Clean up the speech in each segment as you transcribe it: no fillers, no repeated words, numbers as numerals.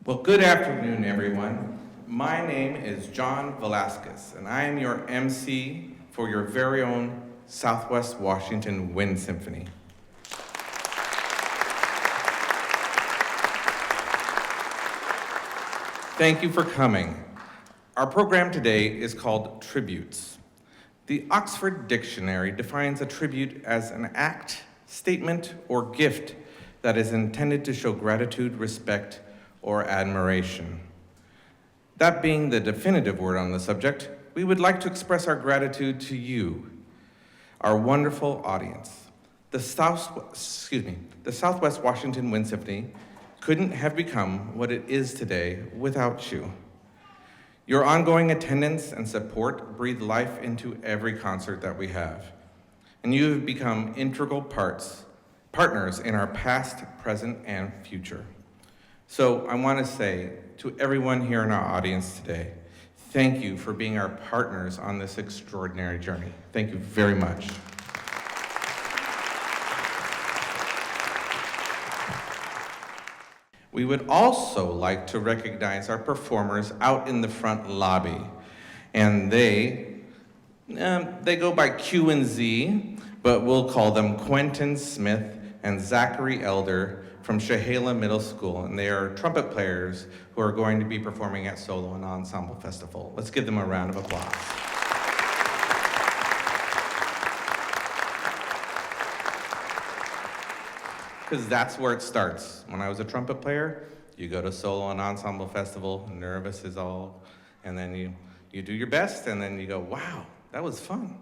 Well, good afternoon, everyone. My name is John Velasquez, and I am your MC for your very own Southwest Washington Wind Symphony. Thank you for coming. Our program today is called Tributes. The Oxford Dictionary defines a tribute as an act, statement, or gift that is intended to show gratitude, respect, or admiration. That being the definitive word on the subject, we would like to express our gratitude to you, our wonderful audience. The Southwest Washington Wind Symphony couldn't have become what it is today without you. Your ongoing attendance and support breathe life into every concert that we have, and you have become integral partners in our past, present, and future. So I want to say to everyone here in our audience today, thank you for being our partners on this extraordinary journey. Thank you very much. We would also like to recognize our performers out in the front lobby. And they go by Q and Z, but we'll call them Quentin Smith and Zachary Elder from Chehalis Middle School. And they are trumpet players who are going to be performing at Solo and Ensemble Festival. Let's give them a round of applause. Because that's where it starts. When I was a trumpet player, you go to Solo and Ensemble Festival, nervous as all, and then you do your best, and then you go, wow, that was fun.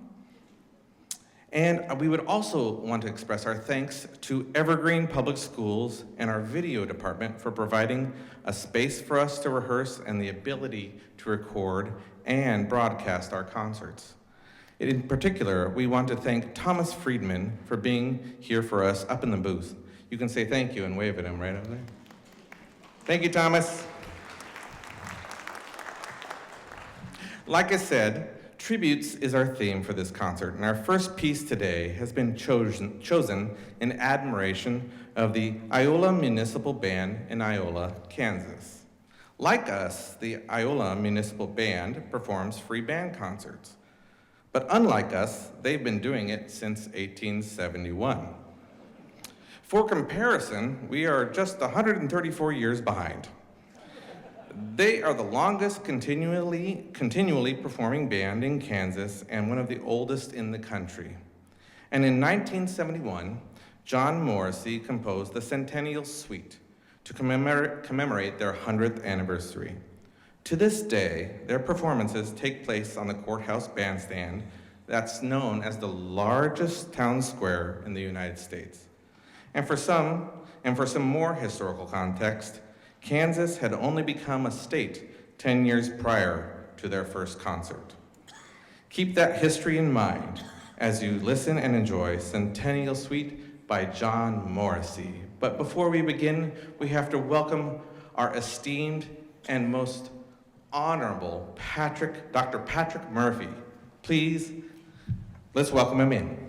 And we would also want to express our thanks to Evergreen Public Schools and our video department for providing a space for us to rehearse and the ability to record and broadcast our concerts. In particular, we want to thank Thomas Friedman for being here for us up in the booth. You can say thank you and wave at him right over there. Thank you, Thomas. Like I said, Tributes is our theme for this concert, and our first piece today has been chosen in admiration of the Iola Municipal Band in Iola, Kansas. Like us, the Iola Municipal Band performs free band concerts. But unlike us, they've been doing it since 1871. For comparison, we are just 134 years behind. They are the longest continually performing band in Kansas and one of the oldest in the country. And in 1971, John Morrissey composed the Centennial Suite to commemorate their 100th anniversary. To this day, their performances take place on the courthouse bandstand that's known as the largest town square in the United States. And for some more historical context, Kansas had only become a state 10 years prior to their first concert. Keep that history in mind as you listen and enjoy Centennial Suite by John Morrissey. But before we begin, we have to welcome our esteemed and most honorable Dr. Patrick Murphy. Please, let's welcome him in.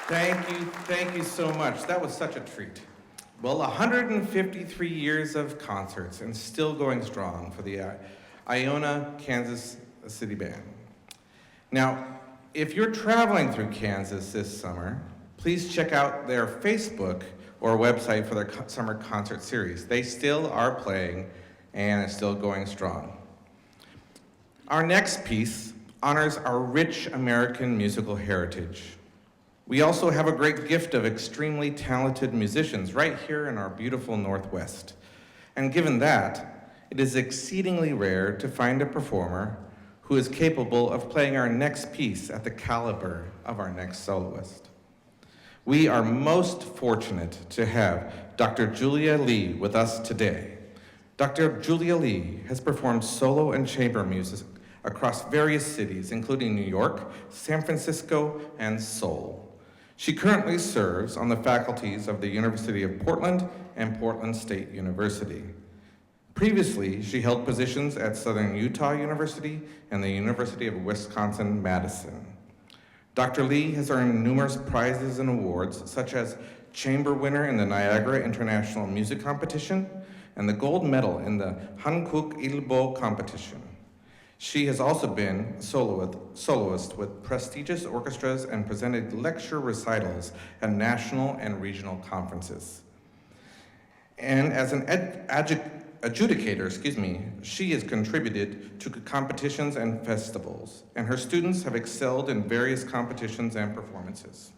Thank you so much. That was such a treat. Well, 153 years of concerts and still going strong for the Iona, Kansas City Band. Now, if you're traveling through Kansas this summer, please check out their Facebook or website for their summer concert series. They still are playing and it's still going strong. Our next piece honors our rich American musical heritage. We also have a great gift of extremely talented musicians right here in our beautiful Northwest. And given that, it is exceedingly rare to find a performer who is capable of playing our next piece at the caliber of our next soloist. We are most fortunate to have Dr. Julia Lee with us today. Dr. Julia Lee has performed solo and chamber music across various cities, including New York, San Francisco, and Seoul. She currently serves on the faculties of the University of Portland and Portland State University. Previously, she held positions at Southern Utah University and the University of Wisconsin-Madison. Dr. Lee has earned numerous prizes and awards, such as chamber winner in the Niagara International Music Competition and the gold medal in the Hankuk Ilbo competition. She has also been soloist with prestigious orchestras and presented lecture recitals at national and regional conferences. And as an adjudicator, she has contributed to competitions and festivals, and her students have excelled in various competitions and performances.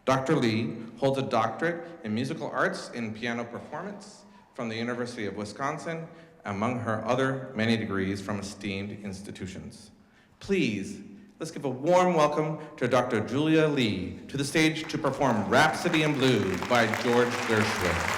Dr. Lee holds a doctorate in musical arts in piano performance from the University of Wisconsin, among her other many degrees from esteemed institutions. Please, let's give a warm welcome to Dr. Julia Lee to the stage to perform Rhapsody in Blue by George Gershwin.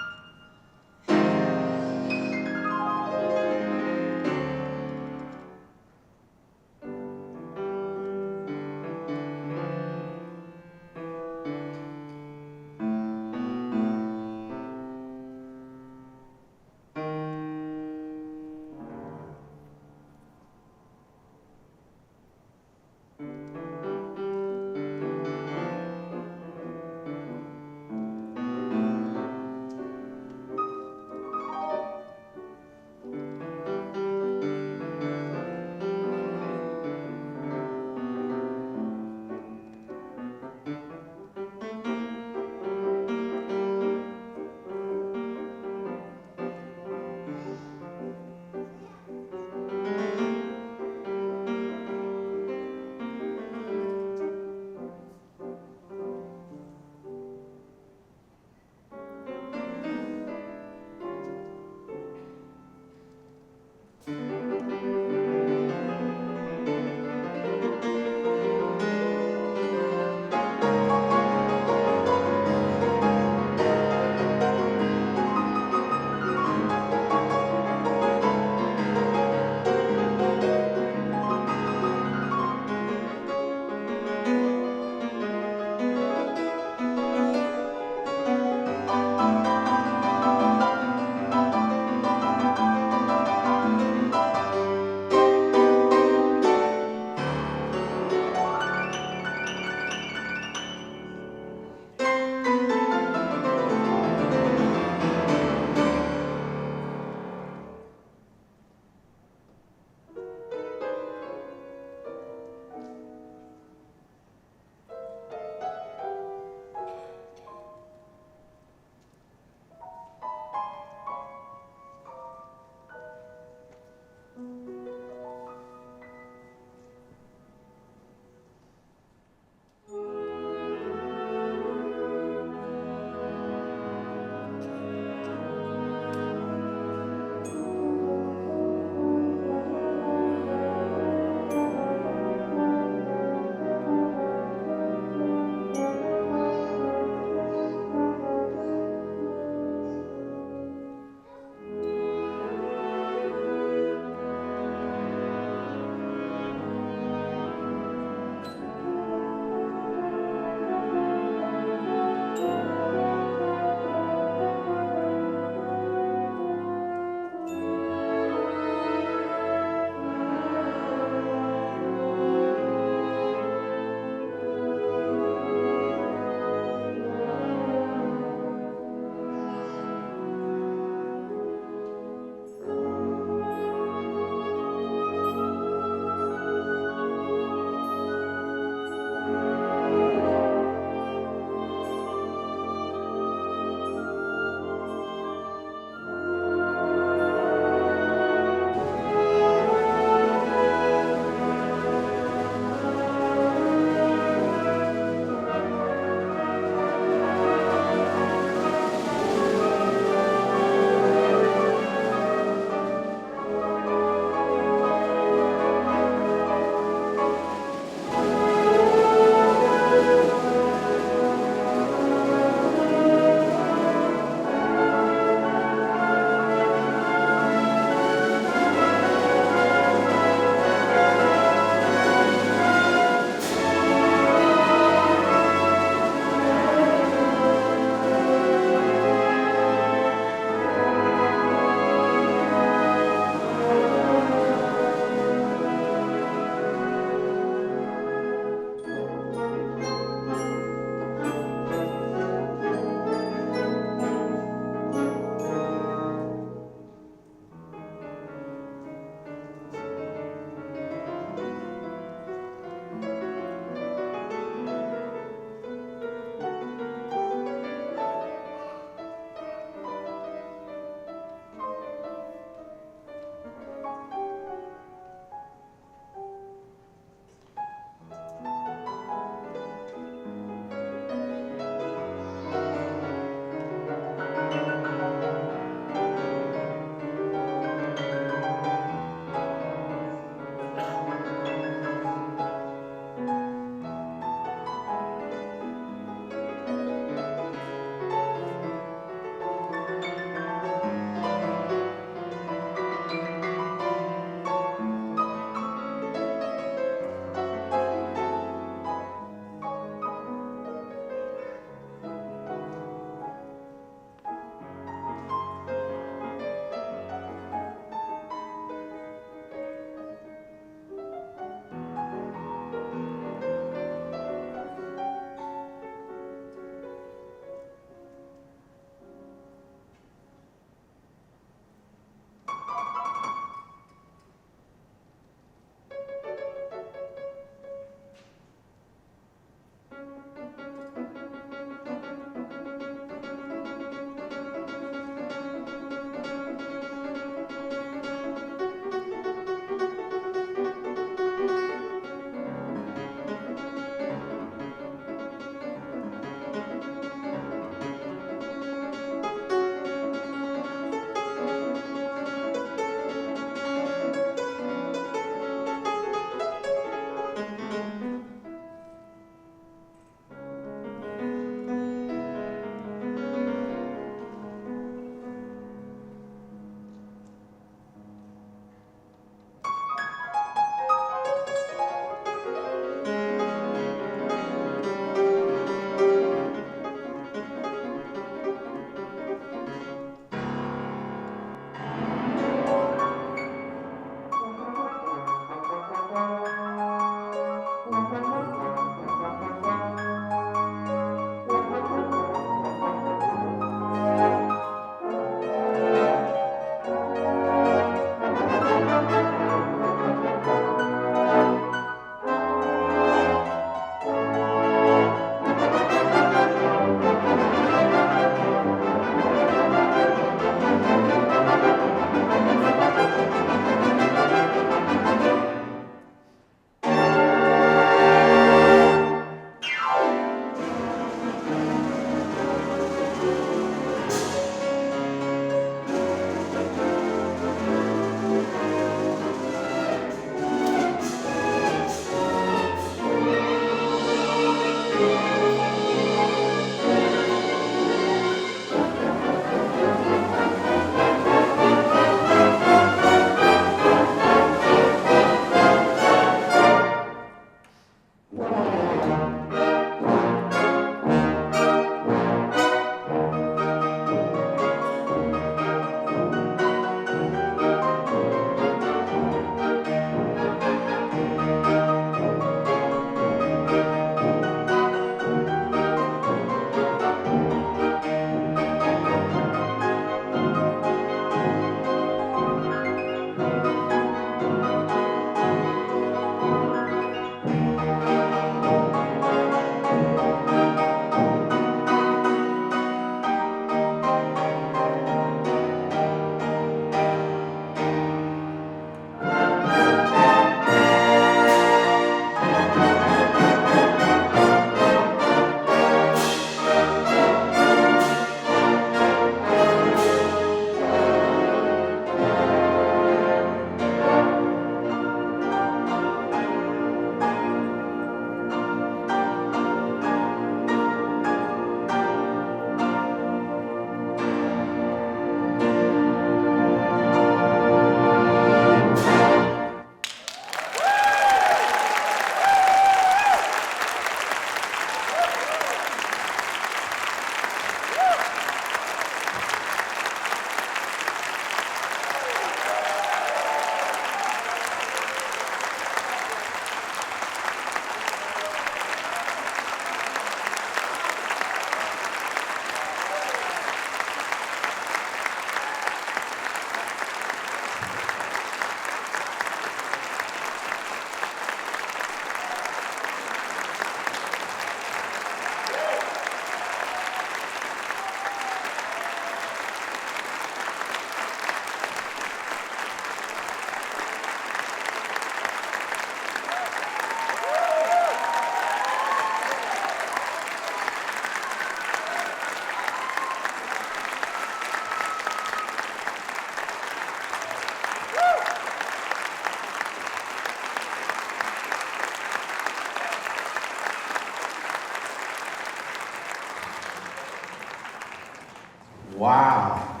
Wow.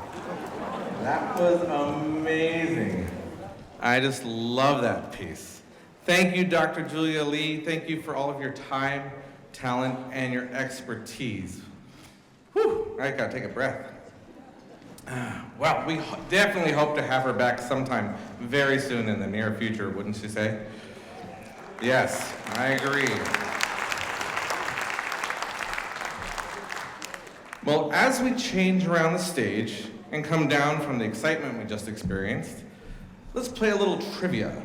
That was amazing. I just love that piece. Thank you, Dr. Julia Lee. Thank you for all of your time, talent, and your expertise. Whew, I gotta take a breath. Well, we definitely hope to have her back sometime very soon in the near future, wouldn't you say? Yes, I agree. Well, as we change around the stage and come down from the excitement we just experienced, let's play a little trivia.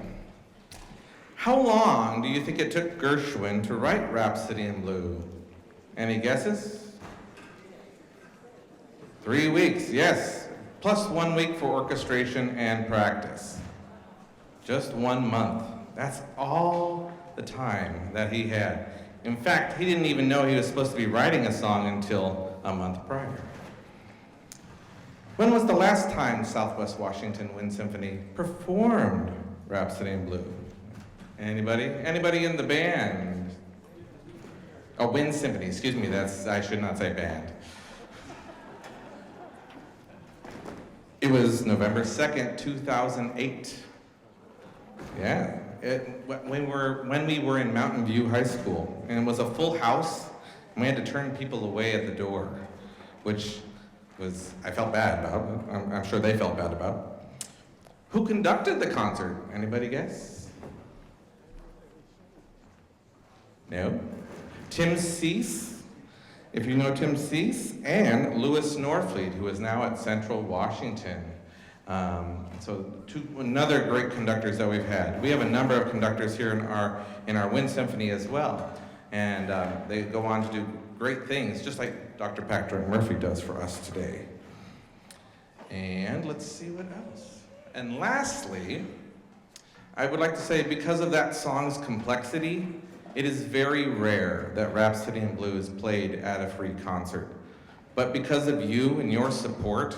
How long do you think it took Gershwin to write Rhapsody in Blue? Any guesses? 3 weeks, yes, plus 1 week for orchestration and practice. Just 1 month. That's all the time that he had. In fact, he didn't even know he was supposed to be writing a song until a month prior. When was the last time Southwest Washington Wind Symphony performed Rhapsody in Blue? Anybody? Anybody in the band? Oh, Wind Symphony, excuse me, I should not say band. It was November 2nd, 2008. Yeah, when we were in Mountain View High School, and it was a full house, and we had to turn people away at the door, which I felt bad about. I'm sure they felt bad about. Who conducted the concert? Anybody guess? No? Tim Cease, if you know Tim Cease, and Louis Norfleet, who is now at Central Washington. So another great conductors that we've had. We have a number of conductors here in our Wind Symphony as well, and they go on to do great things, just like Dr. Patrick Murphy does for us today. And let's see what else. And lastly, I would like to say, because of that song's complexity, it is very rare that Rhapsody in Blue is played at a free concert. But because of you and your support,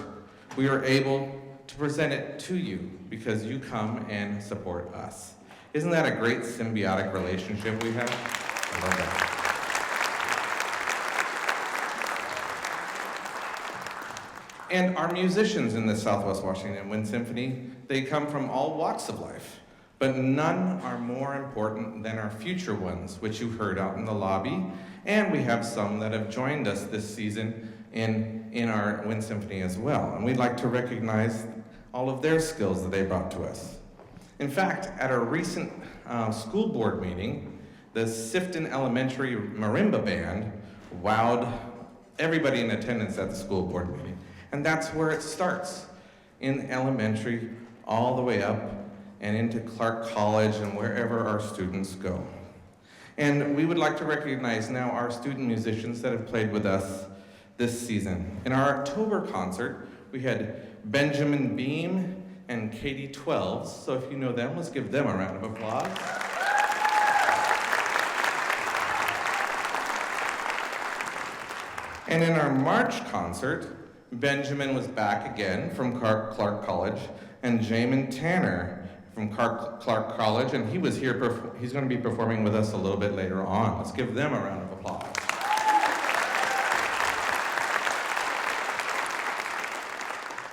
we are able to present it to you because you come and support us. Isn't that a great symbiotic relationship we have? I love that. And our musicians in the Southwest Washington Wind Symphony, they come from all walks of life. But none are more important than our future ones, which you heard out in the lobby, and we have some that have joined us this season in our Wind Symphony as well. And we'd like to recognize all of their skills that they brought to us. In fact, at our recent school board meeting, the Sifton Elementary Marimba Band wowed everybody in attendance at the school board meeting. And that's where it starts, in elementary, all the way up and into Clark College and wherever our students go. And we would like to recognize now our student musicians that have played with us this season. In our October concert, we had Benjamin Beam and Katie Twelves, so if you know them, let's give them a round of applause. And in our March concert, Benjamin was back again from Clark College, and Jamin Tanner from Clark College, and he was here, he's going to be performing with us a little bit later on. Let's give them a round of applause.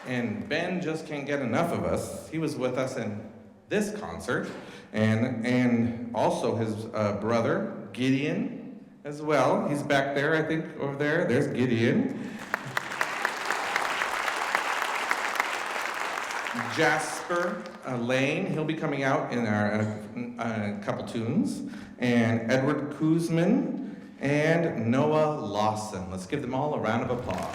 And Ben just can't get enough of us. He was with us in this concert, and also his brother, Gideon, as well. He's back there, I think, over there. There's Gideon. Jasper Lane, he'll be coming out in a couple tunes, and Edward Kuzman, and Noah Lawson. Let's give them all a round of applause.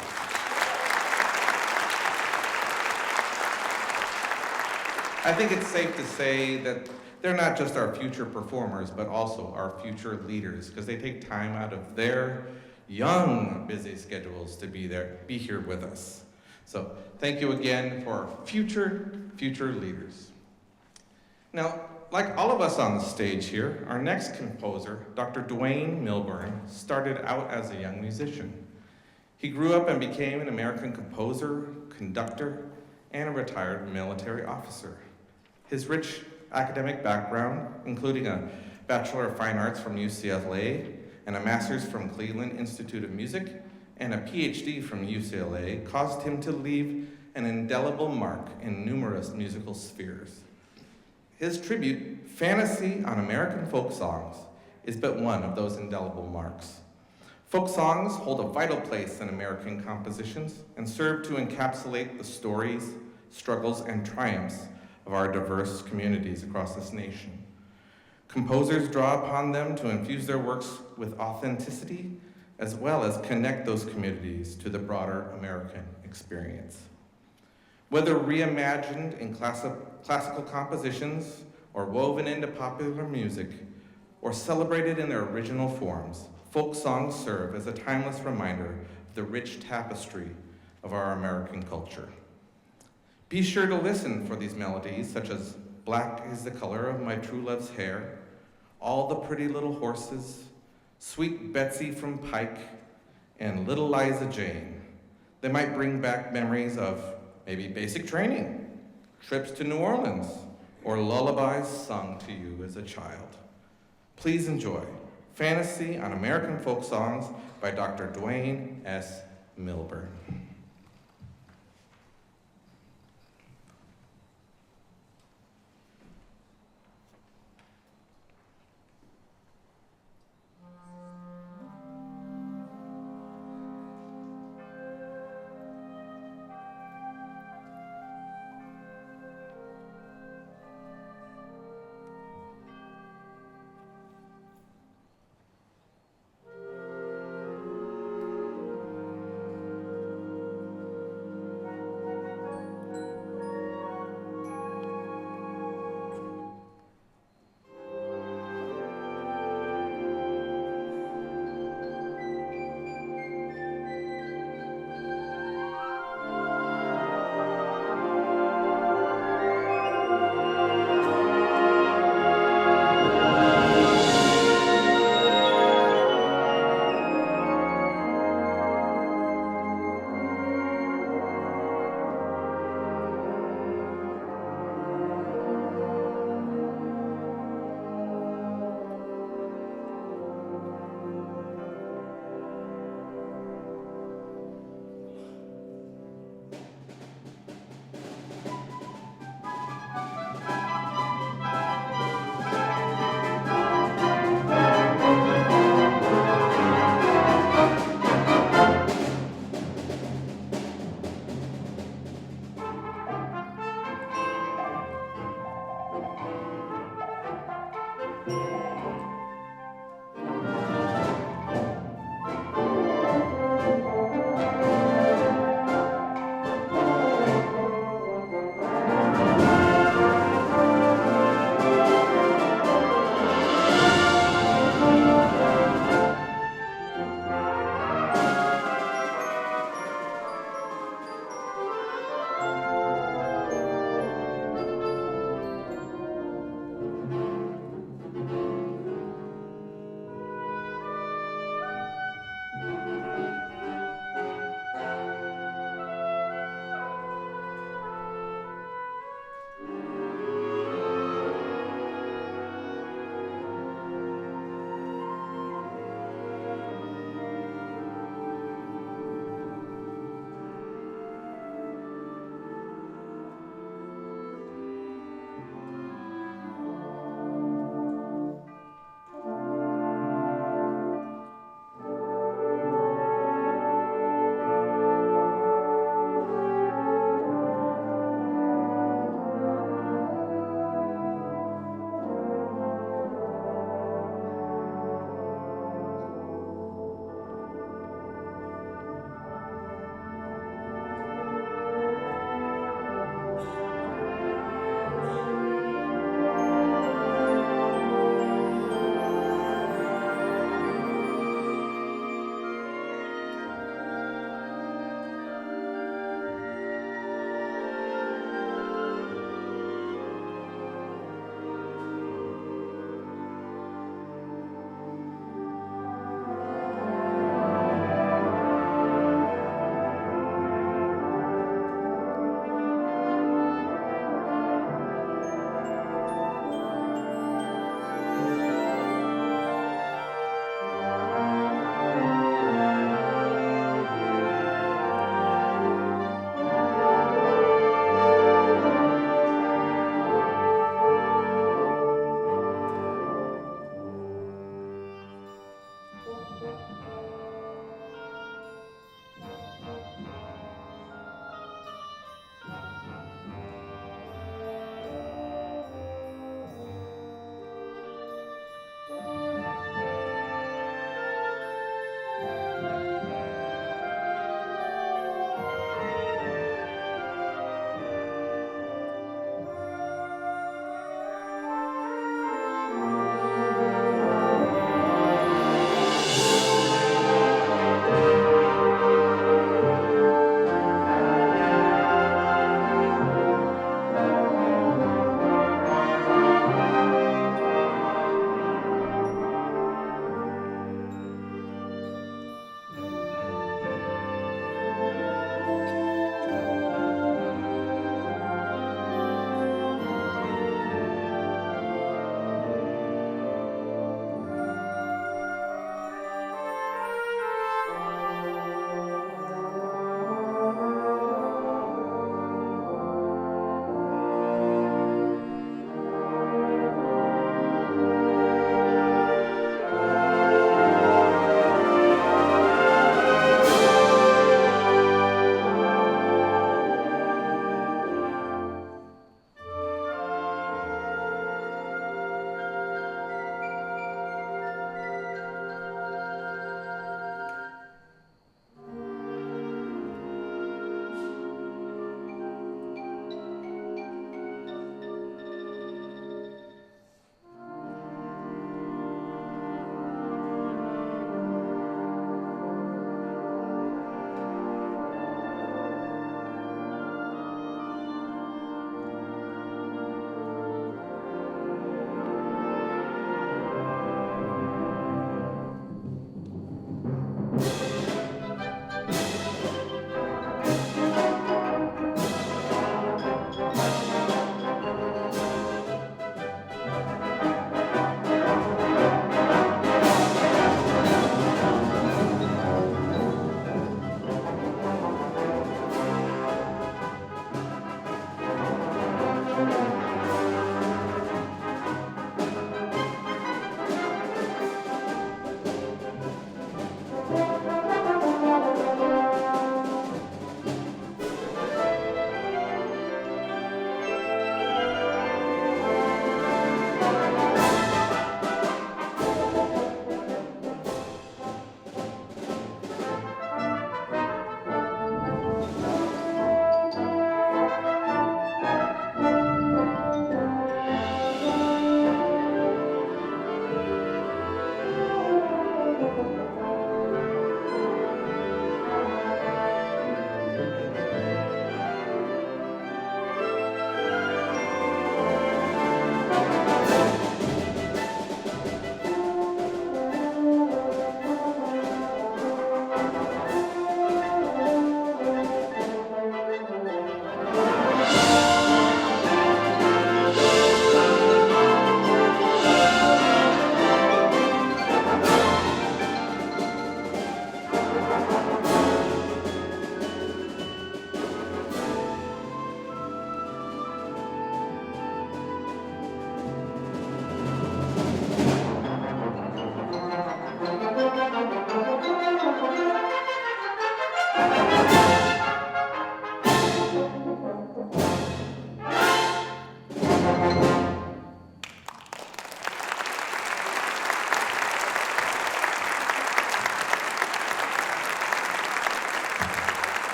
I think it's safe to say that they're not just our future performers, but also our future leaders, because they take time out of their young, busy schedules to be here with us. So thank you again for our future leaders. Now, like all of us on the stage here, our next composer, Dr. Dwayne Milburn, started out as a young musician. He grew up and became an American composer, conductor, and a retired military officer. His rich academic background, including a Bachelor of Fine Arts from UCLA and a Master's from Cleveland Institute of Music and a PhD from UCLA caused him to leave an indelible mark in numerous musical spheres. His tribute, Fantasy on American Folk Songs, is but one of those indelible marks. Folk songs hold a vital place in American compositions and serve to encapsulate the stories, struggles, and triumphs of our diverse communities across this nation. Composers draw upon them to infuse their works with authenticity, as well as connect those communities to the broader American experience. Whether reimagined in classical compositions or woven into popular music, or celebrated in their original forms, folk songs serve as a timeless reminder of the rich tapestry of our American culture. Be sure to listen for these melodies, such as Black is the Color of My True Love's Hair, All the Pretty Little Horses, Sweet Betsy from Pike, and Little Liza Jane. They might bring back memories of maybe basic training, trips to New Orleans, or lullabies sung to you as a child. Please enjoy Fantasy on American Folk Songs by Dr. Dwayne S. Milburn.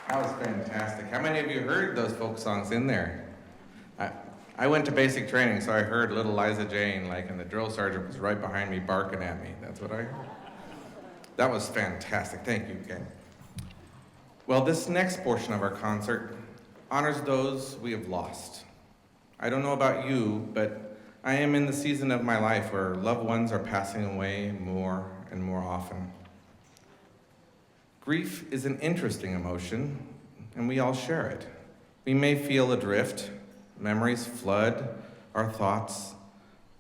That was fantastic. How many of you heard those folk songs in there? I went to basic training, so I heard little Liza Jane, and the drill sergeant was right behind me barking at me. That's what I heard. That was fantastic. Thank you again. Well, this next portion of our concert honors those we have lost. I don't know about you, but I am in the season of my life where loved ones are passing away more and more often. Grief is an interesting emotion, and we all share it. We may feel adrift. Memories flood our thoughts.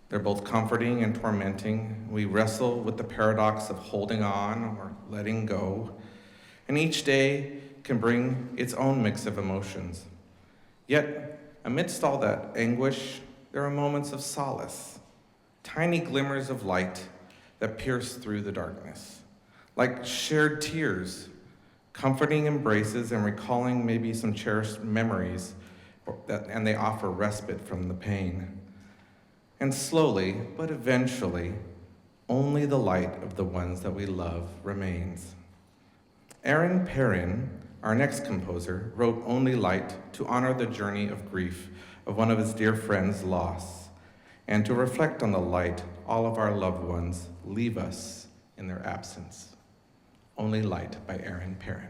They're both comforting and tormenting. We wrestle with the paradox of holding on or letting go. And each day can bring its own mix of emotions. Yet, amidst all that anguish, there are moments of solace, tiny glimmers of light that pierce through the darkness, like shared tears, comforting embraces, and recalling maybe some cherished memories, and they offer respite from the pain. And slowly, but eventually, only the light of the ones that we love remains. Perrine, our next composer, wrote Only Light to honor the journey of grief of one of his dear friends' loss, and to reflect on the light all of our loved ones leave us in their absence. Only Light by Perrine.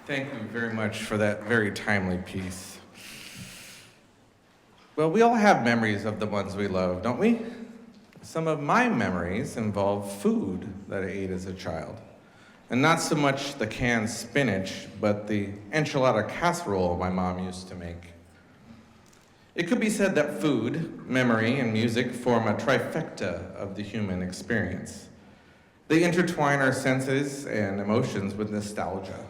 Thank you very much for that very timely piece. Well, we all have memories of the ones we love, don't we? Some of my memories involve food that I ate as a child. And not so much the canned spinach, but the enchilada casserole my mom used to make. It could be said that food, memory, and music form a trifecta of the human experience. They intertwine our senses and emotions with nostalgia,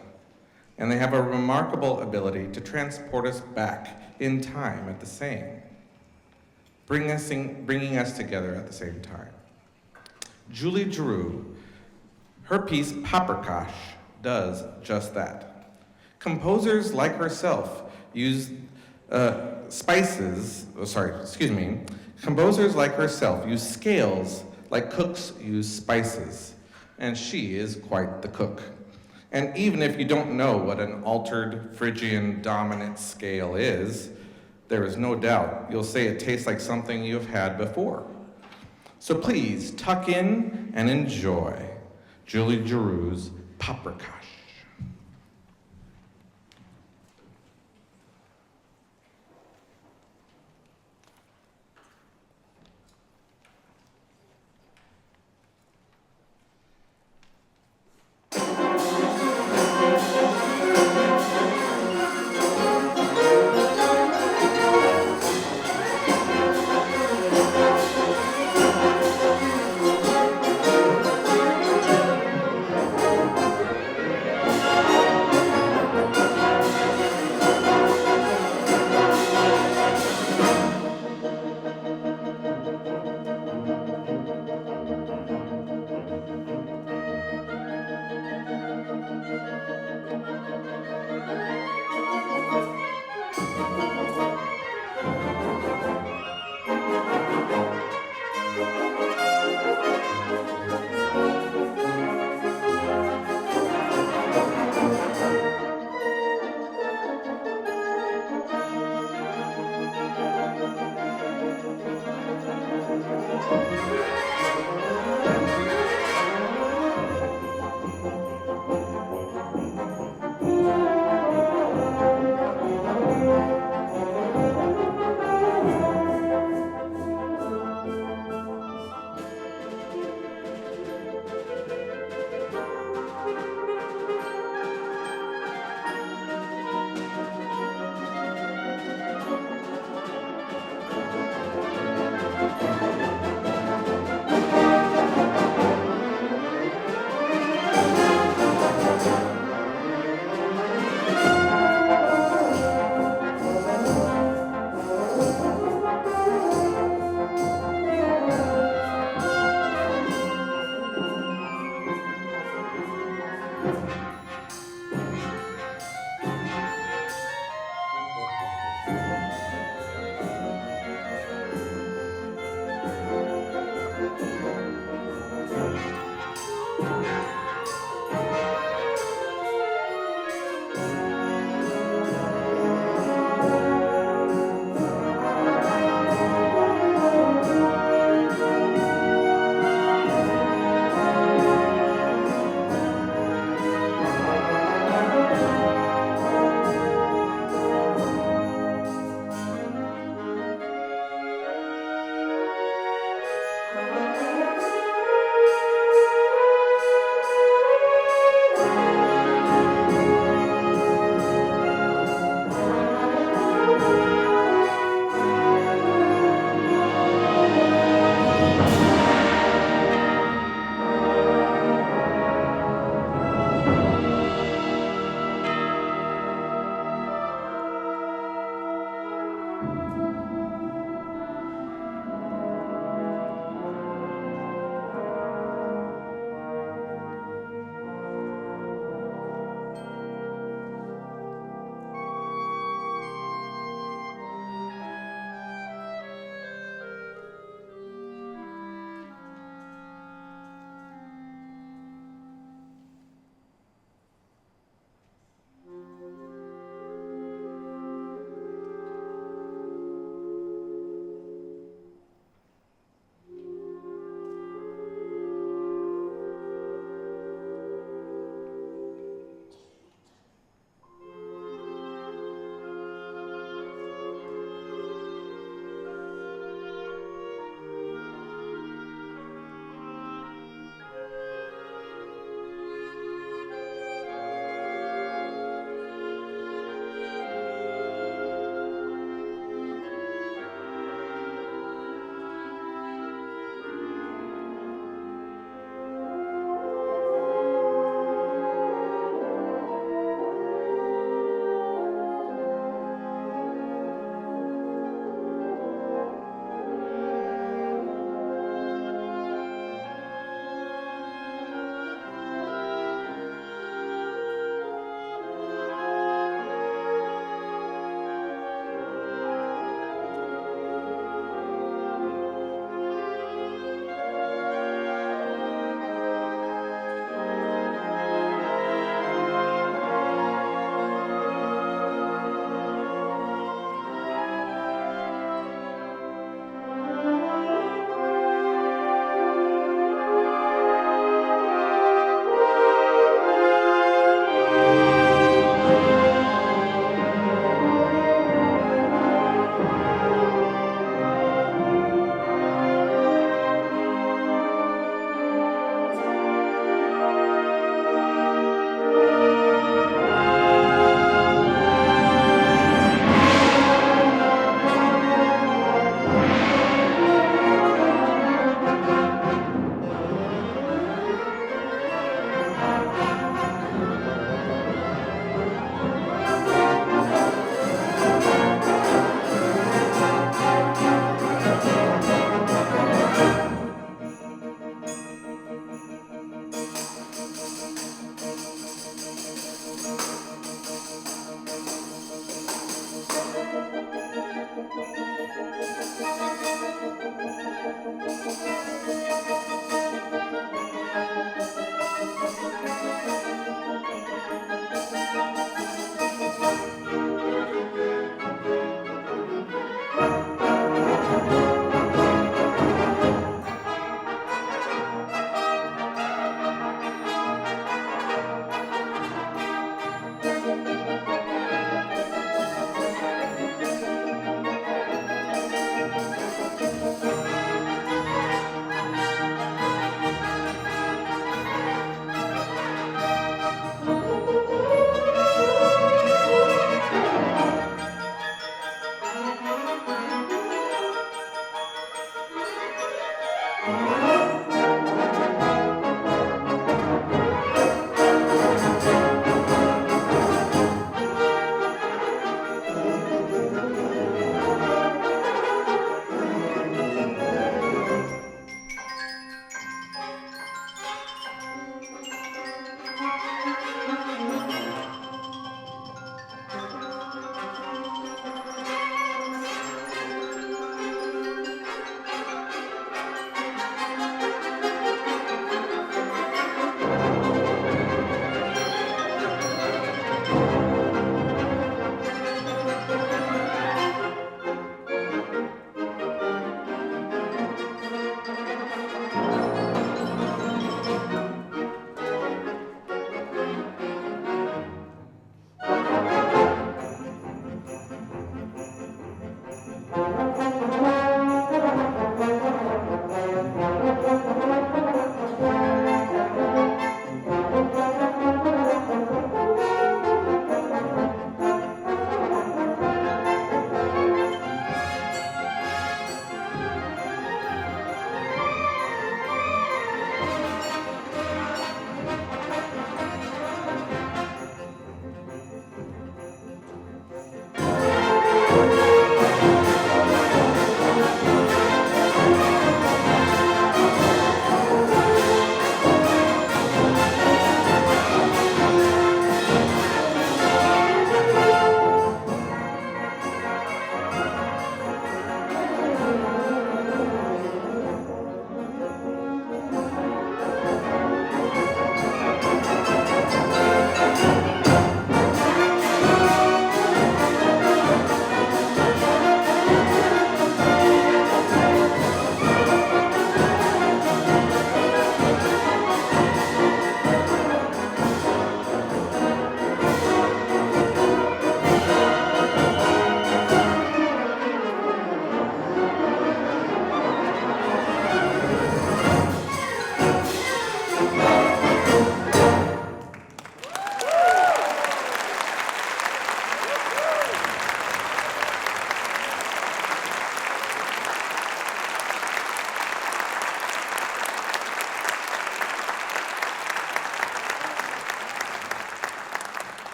and they have a remarkable ability to transport us back in time at the same, bringing us together at the same time. Julie Giroux, her piece Paprikash does just that. Composers like herself use composers like herself use scales like cooks use spices, and she is quite the cook. And even if you don't know what an altered Phrygian dominant scale is, there is no doubt you'll say it tastes like something you've had before. So please tuck in and enjoy Julie Giroux's Paprikash.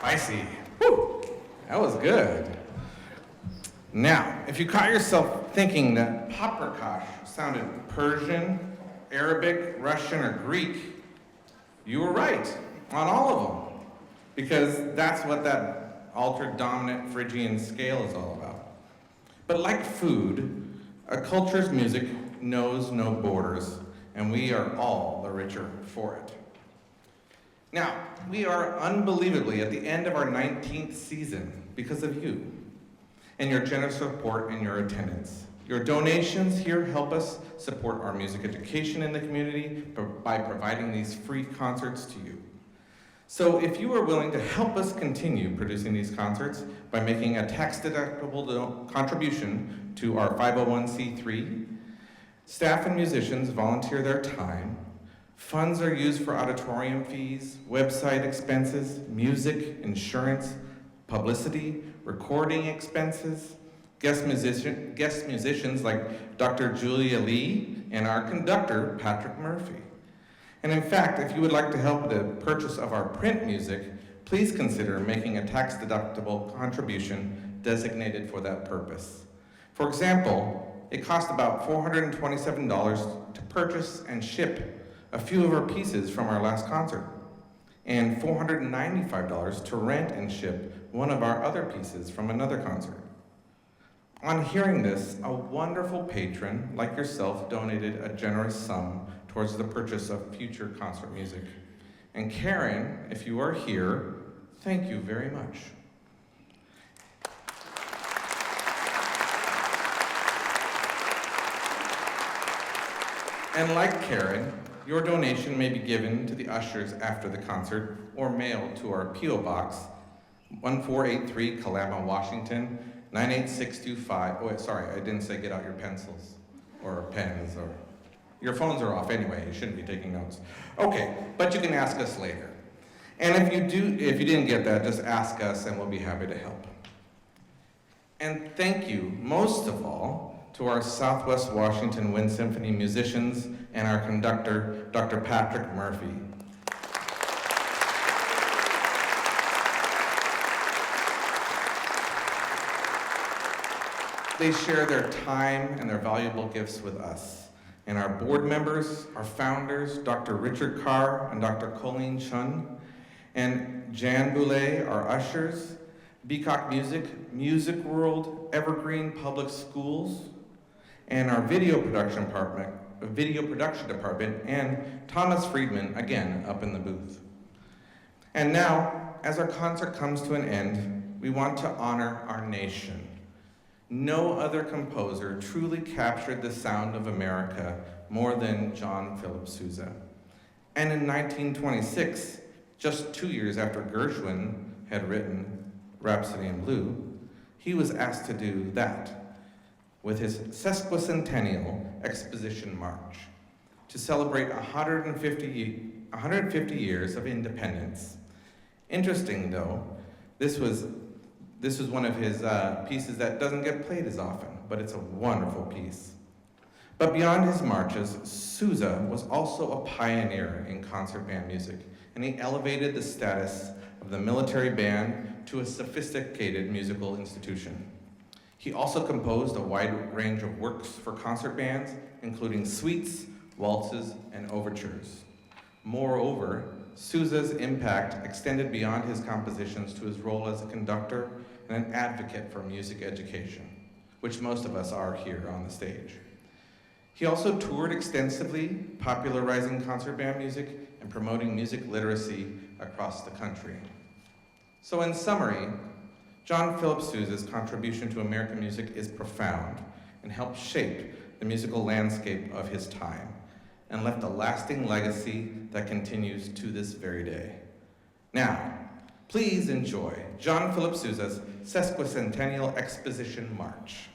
Spicy. Whew, that was good. Now, if you caught yourself thinking that Paprikash sounded Persian, Arabic, Russian, or Greek, you were right on all of them, because that's what that altered dominant Phrygian scale is all about. But like food, a culture's music knows no borders, and we are all the richer for it. Now, we are unbelievably at the end of our 19th season because of you and your generous support and your attendance. Your donations here help us support our music education in the community by providing these free concerts to you. So if you are willing to help us continue producing these concerts by making a tax-deductible contribution to our 501c3, staff and musicians volunteer their time. Funds are used for auditorium fees, website expenses, music, insurance, publicity, recording expenses, guest musicians like Dr. Julia Lee and our conductor, Patrick Murphy. And in fact, if you would like to help with the purchase of our print music, please consider making a tax-deductible contribution designated for that purpose. For example, it cost about $427 to purchase and ship a few of our pieces from our last concert, and $495 to rent and ship one of our other pieces from another concert. On hearing this, a wonderful patron like yourself donated a generous sum towards the purchase of future concert music. And Karen, if you are here, thank you very much. And like Karen, your donation may be given to the ushers after the concert or mailed to our P.O. Box, 1483 Kalama, Washington, 98625. Oh, sorry, I didn't say get out your pencils or pens or... Your phones are off anyway, you shouldn't be taking notes. Okay, but you can ask us later. And if you didn't get that, just ask us and we'll be happy to help. And thank you, most of all, to to our Southwest Washington Wind Symphony musicians and our conductor, Dr. Patrick Murphy. They share their time and their valuable gifts with us. And our board members, our founders, Dr. Richard Carr and Dr. Colleen Chun, and Jan Boulay, our ushers, Beacock Music, Music World, Evergreen Public Schools, and our video production department, and Thomas Friedman, again, up in the booth. And now, as our concert comes to an end, we want to honor our nation. No other composer truly captured the sound of America more than John Philip Sousa. And in 1926, just 2 years after Gershwin had written Rhapsody in Blue, he was asked to do that with his Sesquicentennial Exposition March to celebrate 150 years of independence. Interesting though, this was one of his pieces that doesn't get played as often, but it's a wonderful piece. But beyond his marches, Sousa was also a pioneer in concert band music, and he elevated the status of the military band to a sophisticated musical institution. He also composed a wide range of works for concert bands, including suites, waltzes, and overtures. Moreover, Sousa's impact extended beyond his compositions to his role as a conductor and an advocate for music education, which most of us are here on the stage. He also toured extensively, popularizing concert band music and promoting music literacy across the country. So in summary, John Philip Sousa's contribution to American music is profound and helped shape the musical landscape of his time and left a lasting legacy that continues to this very day. Now, please enjoy John Philip Sousa's Sesquicentennial Exposition March.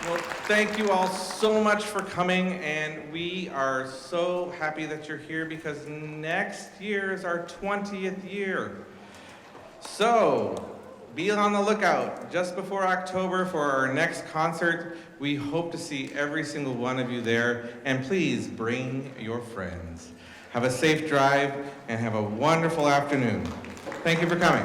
Well, thank you all so much for coming, and we are so happy that you're here because next year is our 20th year. So, be on the lookout just before October for our next concert. We hope to see every single one of you there, and please bring your friends. Have a safe drive and have a wonderful afternoon. Thank you for coming.